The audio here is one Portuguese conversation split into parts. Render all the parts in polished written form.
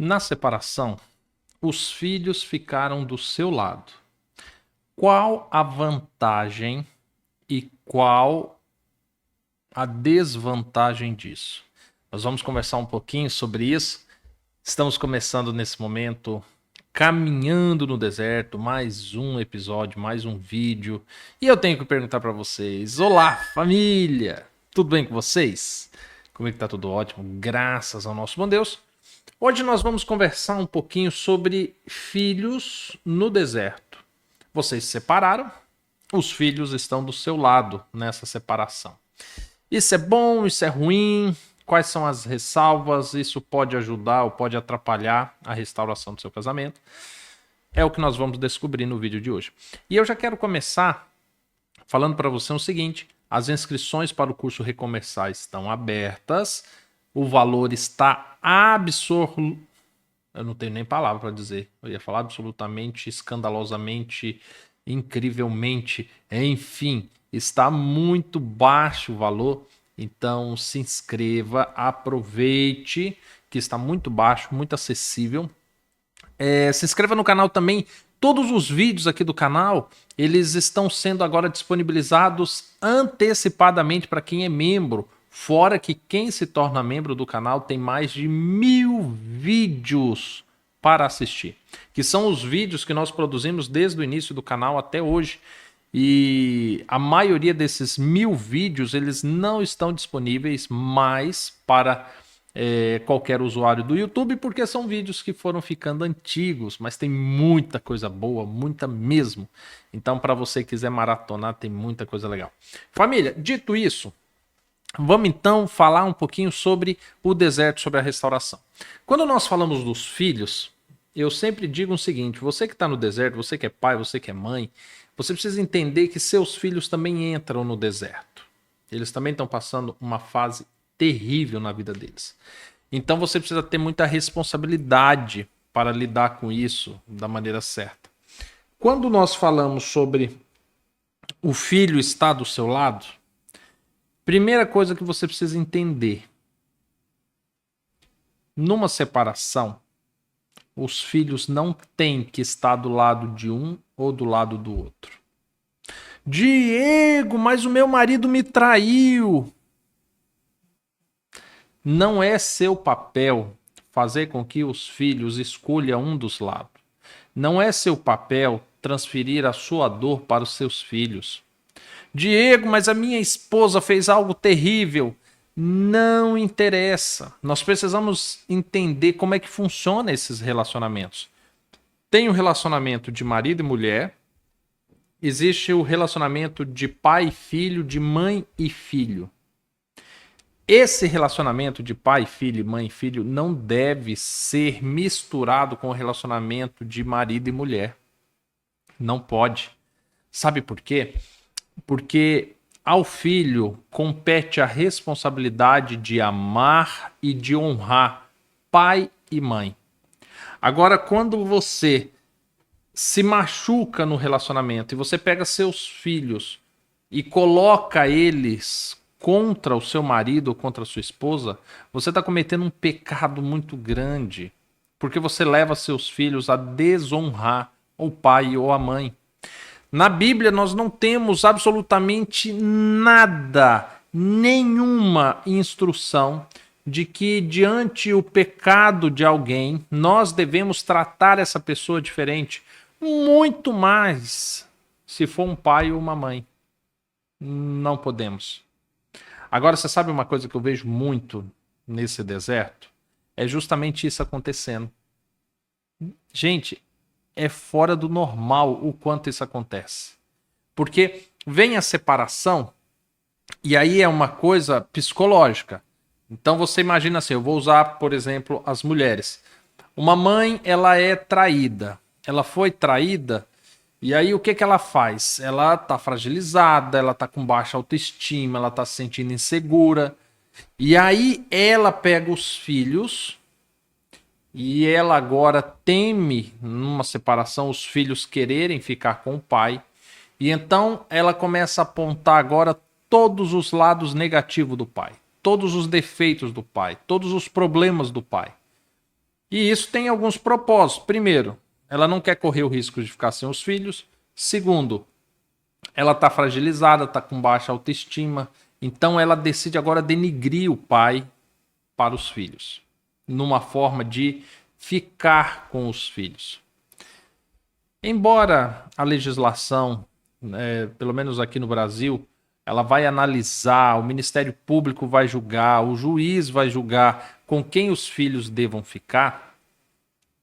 Na separação, os filhos ficaram do seu lado. Qual a vantagem e qual a desvantagem disso? Nós vamos conversar um pouquinho sobre isso. Estamos começando nesse momento, caminhando no deserto, mais um episódio, mais um vídeo. E eu tenho que perguntar para vocês: olá, família! Tudo bem com vocês? Comigo tá tudo ótimo, graças ao nosso bom Deus. Hoje nós vamos conversar um pouquinho sobre filhos no deserto. Vocês se separaram, os filhos estão do seu lado nessa separação. Isso é bom, isso é ruim? Quais são as ressalvas? Isso pode ajudar ou pode atrapalhar a restauração do seu casamento? É o que nós vamos descobrir no vídeo de hoje. E eu já quero começar falando para você o seguinte: as inscrições para o curso Recomeçar estão abertas. O valor está absurdo. Eu não tenho nem palavra para dizer. Eu ia falar absolutamente, escandalosamente, incrivelmente. Enfim, está muito baixo o valor. Então se inscreva, aproveite, que está muito baixo, muito acessível. Se inscreva no canal também. Todos os vídeos aqui do canal, eles estão sendo agora disponibilizados antecipadamente para quem é membro. Fora que quem se torna membro do canal tem mais de 1000 vídeos para assistir. Que são os vídeos que nós produzimos desde o início do canal até hoje. E a maioria desses 1000 vídeos, eles não estão disponíveis mais para qualquer usuário do YouTube, porque são vídeos que foram ficando antigos, mas tem muita coisa boa, muita mesmo. Então, para você que quiser maratonar, tem muita coisa legal. Família, dito isso, vamos então falar um pouquinho sobre o deserto, sobre a restauração. Quando nós falamos dos filhos, eu sempre digo o seguinte: você que está no deserto, você que é pai, você que é mãe, você precisa entender que seus filhos também entram no deserto. Eles também estão passando uma fase terrível na vida deles. Então você precisa ter muita responsabilidade para lidar com isso da maneira certa. Quando nós falamos sobre o filho estar do seu lado, primeira coisa que você precisa entender: numa separação, os filhos não têm que estar do lado de um ou do lado do outro. Diego, mas o meu marido me traiu. Não é seu papel fazer com que os filhos escolham um dos lados. Não é seu papel transferir a sua dor para os seus filhos. Diego, mas a minha esposa fez algo terrível. Não interessa. Nós precisamos entender como é que funciona esses relacionamentos. Tem o relacionamento de marido e mulher. Existe o relacionamento de pai e filho, de mãe e filho. Esse relacionamento de pai, filho, mãe e filho não deve ser misturado com o relacionamento de marido e mulher. Não pode. Sabe por quê? Porque ao filho compete a responsabilidade de amar e de honrar pai e mãe. Agora, quando você se machuca no relacionamento e você pega seus filhos e coloca eles contra o seu marido ou contra a sua esposa, você está cometendo um pecado muito grande, porque você leva seus filhos a desonrar o pai ou a mãe. Na Bíblia nós não temos absolutamente nada, nenhuma instrução de que diante o pecado de alguém nós devemos tratar essa pessoa diferente, muito mais se for um pai ou uma mãe. Não podemos. Agora, você sabe uma coisa que eu vejo muito nesse deserto? É justamente isso acontecendo. Gente, é fora do normal o quanto isso acontece. Porque vem a separação e aí é uma coisa psicológica. Então você imagina assim, eu vou usar, por exemplo, as mulheres. Uma mãe, ela é traída. Ela foi traída. E aí o que ela faz? Ela tá fragilizada, ela tá com baixa autoestima, ela tá se sentindo insegura. E aí ela pega os filhos e ela agora teme, numa separação, os filhos quererem ficar com o pai. E então ela começa a apontar agora todos os lados negativos do pai, todos os defeitos do pai, todos os problemas do pai. E isso tem alguns propósitos. Primeiro, ela não quer correr o risco de ficar sem os filhos. Segundo, ela está fragilizada, está com baixa autoestima. Então ela decide agora denigrir o pai para os filhos, numa forma de ficar com os filhos. Embora a legislação, pelo menos aqui no Brasil, ela vai analisar, o Ministério Público vai julgar, o juiz vai julgar com quem os filhos devam ficar,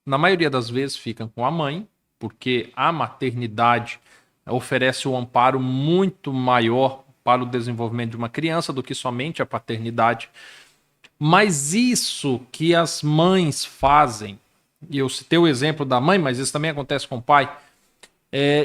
na maioria das vezes ficam com a mãe, porque a maternidade oferece um amparo muito maior para o desenvolvimento de uma criança do que somente a paternidade. Mas isso que as mães fazem, e eu citei o exemplo da mãe, mas isso também acontece com o pai,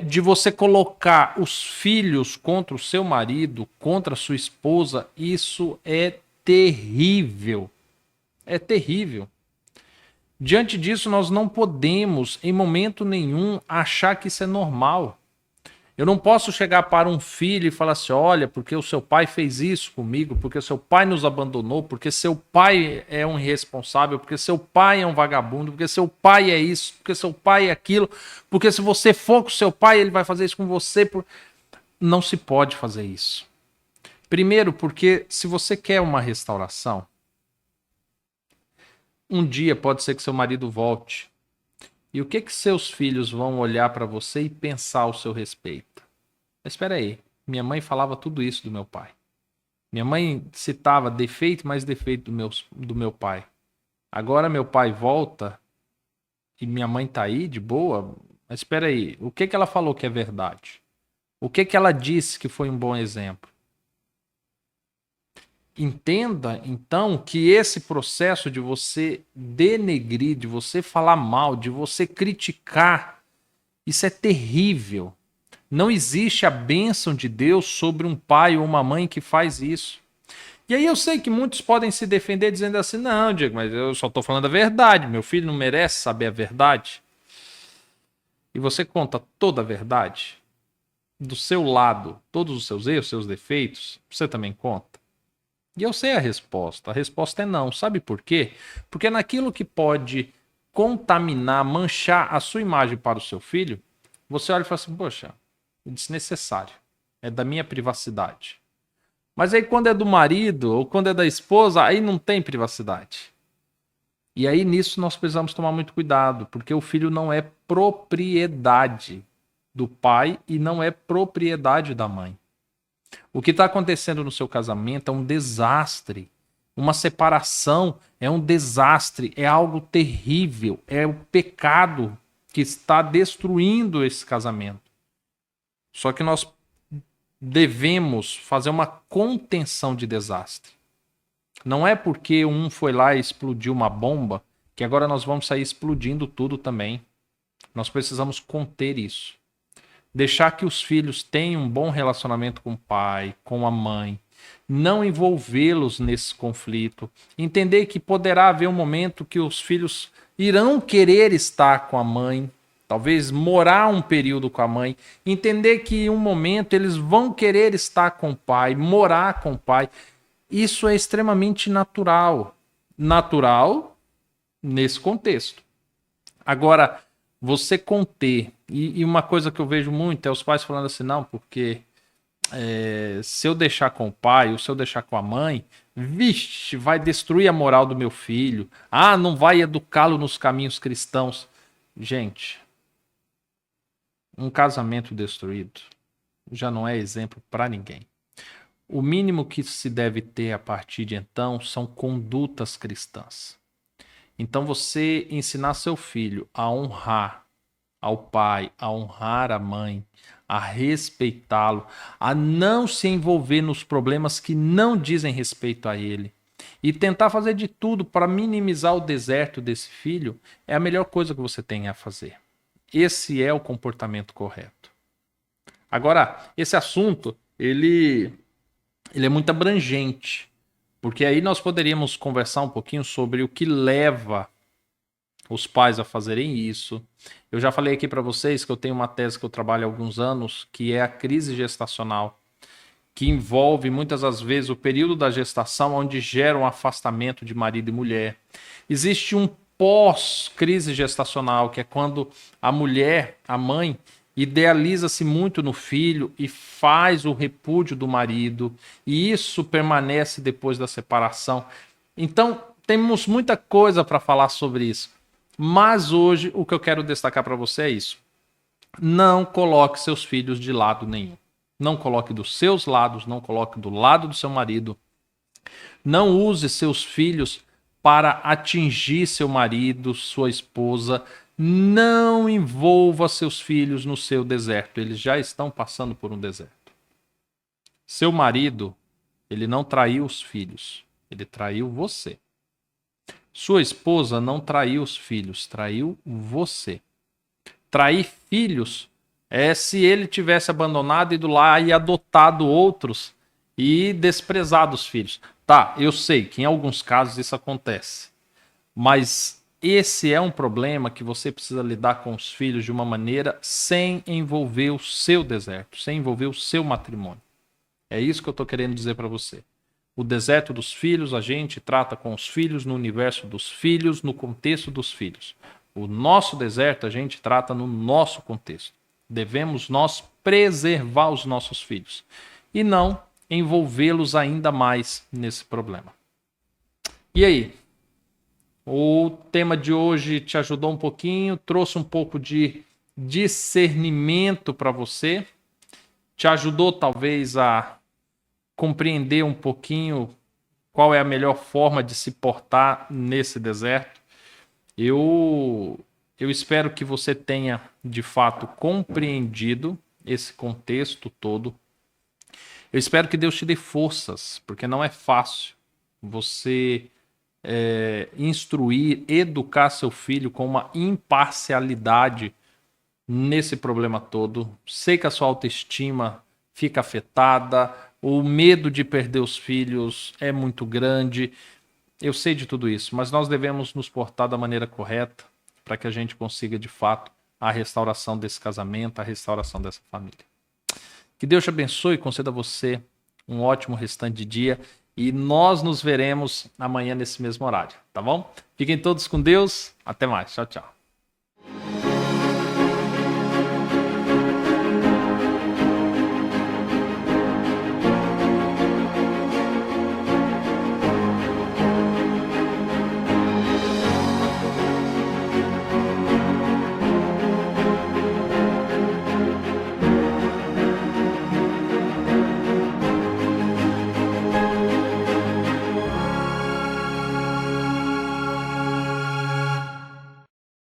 de você colocar os filhos contra o seu marido, contra a sua esposa, isso é terrível. É terrível. Diante disso, nós não podemos, em momento nenhum, achar que isso é normal. Eu não posso chegar para um filho e falar assim, olha, porque o seu pai fez isso comigo, porque o seu pai nos abandonou, porque seu pai é um irresponsável, porque seu pai é um vagabundo, porque seu pai é isso, porque seu pai é aquilo, porque se você for com seu pai, ele vai fazer isso com você. Não se pode fazer isso. Primeiro, porque se você quer uma restauração, um dia pode ser que seu marido volte. E o que seus filhos vão olhar para você e pensar ao seu respeito? Mas espera aí, minha mãe falava tudo isso do meu pai. Minha mãe citava defeito mais defeito do meu pai. Agora meu pai volta e minha mãe tá aí de boa. Mas espera aí, o que ela falou que é verdade? O que ela disse que foi um bom exemplo? Entenda, então, que esse processo de você denegrir, de você falar mal, de você criticar, isso é terrível. Não existe a bênção de Deus sobre um pai ou uma mãe que faz isso. E aí eu sei que muitos podem se defender dizendo assim, não, Diego, mas eu só estou falando a verdade, meu filho não merece saber a verdade. E você conta toda a verdade? Do seu lado, todos os seus erros, seus defeitos, você também conta? E eu sei a resposta é não. Sabe por quê? Porque naquilo que pode contaminar, manchar a sua imagem para o seu filho, você olha e fala assim, poxa, é desnecessário, é da minha privacidade. Mas aí quando é do marido ou quando é da esposa, aí não tem privacidade. E aí nisso nós precisamos tomar muito cuidado, porque o filho não é propriedade do pai e não é propriedade da mãe. O que está acontecendo no seu casamento é um desastre. Uma separação é um desastre, é algo terrível, é o pecado que está destruindo esse casamento. Só que nós devemos fazer uma contenção de desastre. Não é porque um foi lá e explodiu uma bomba que agora nós vamos sair explodindo tudo também. Nós precisamos conter isso. Deixar que os filhos tenham um bom relacionamento com o pai, com a mãe. Não envolvê-los nesse conflito. Entender que poderá haver um momento que os filhos irão querer estar com a mãe. Talvez morar um período com a mãe. Entender que em um momento eles vão querer estar com o pai, morar com o pai. Isso é extremamente natural. Natural nesse contexto. Agora, você conter. E uma coisa que eu vejo muito é os pais falando assim, não, porque se eu deixar com o pai ou se eu deixar com a mãe, vixe, vai destruir a moral do meu filho. Ah, não vai educá-lo nos caminhos cristãos. Gente, um casamento destruído já não é exemplo para ninguém. O mínimo que se deve ter a partir de então são condutas cristãs. Então você ensinar seu filho a honrar ao pai, a honrar a mãe, a respeitá-lo, a não se envolver nos problemas que não dizem respeito a ele e tentar fazer de tudo para minimizar o deserto desse filho é a melhor coisa que você tem a fazer. Esse é o comportamento correto. Agora, esse assunto, ele é muito abrangente, porque aí nós poderíamos conversar um pouquinho sobre o que leva os pais a fazerem isso. Eu já falei aqui para vocês que eu tenho uma tese que eu trabalho há alguns anos, que é a crise gestacional, que envolve muitas das vezes o período da gestação, onde gera um afastamento de marido e mulher. Existe um pós-crise gestacional, que é quando a mulher, a mãe, idealiza-se muito no filho e faz o repúdio do marido, e isso permanece depois da separação. Então, temos muita coisa para falar sobre isso. Mas hoje o que eu quero destacar para você é isso. Não coloque seus filhos de lado nenhum. Não coloque dos seus lados, não coloque do lado do seu marido. Não use seus filhos para atingir seu marido, sua esposa. Não envolva seus filhos no seu deserto. Eles já estão passando por um deserto. Seu marido, ele não traiu os filhos. Ele traiu você. Sua esposa não traiu os filhos, traiu você. Trair filhos é se ele tivesse abandonado, ido lá e adotado outros e desprezado os filhos. Tá, eu sei que em alguns casos isso acontece, mas esse é um problema que você precisa lidar com os filhos de uma maneira sem envolver o seu deserto, sem envolver o seu matrimônio. É isso que eu estou querendo dizer para você. O deserto dos filhos, a gente trata com os filhos, no universo dos filhos, no contexto dos filhos. O nosso deserto a gente trata no nosso contexto. Devemos nós preservar os nossos filhos e não envolvê-los ainda mais nesse problema. E aí? O tema de hoje te ajudou um pouquinho, trouxe um pouco de discernimento para você, te ajudou talvez a compreender um pouquinho qual é a melhor forma de se portar nesse deserto. Eu espero que você tenha, de fato, compreendido esse contexto todo. Eu espero que Deus te dê forças, porque não é fácil você instruir, educar seu filho com uma imparcialidade nesse problema todo. Sei que a sua autoestima fica afetada, o medo de perder os filhos é muito grande. Eu sei de tudo isso, mas nós devemos nos portar da maneira correta para que a gente consiga, de fato, a restauração desse casamento, a restauração dessa família. Que Deus te abençoe e conceda a você um ótimo restante de dia e nós nos veremos amanhã nesse mesmo horário, tá bom? Fiquem todos com Deus. Até mais. Tchau, tchau.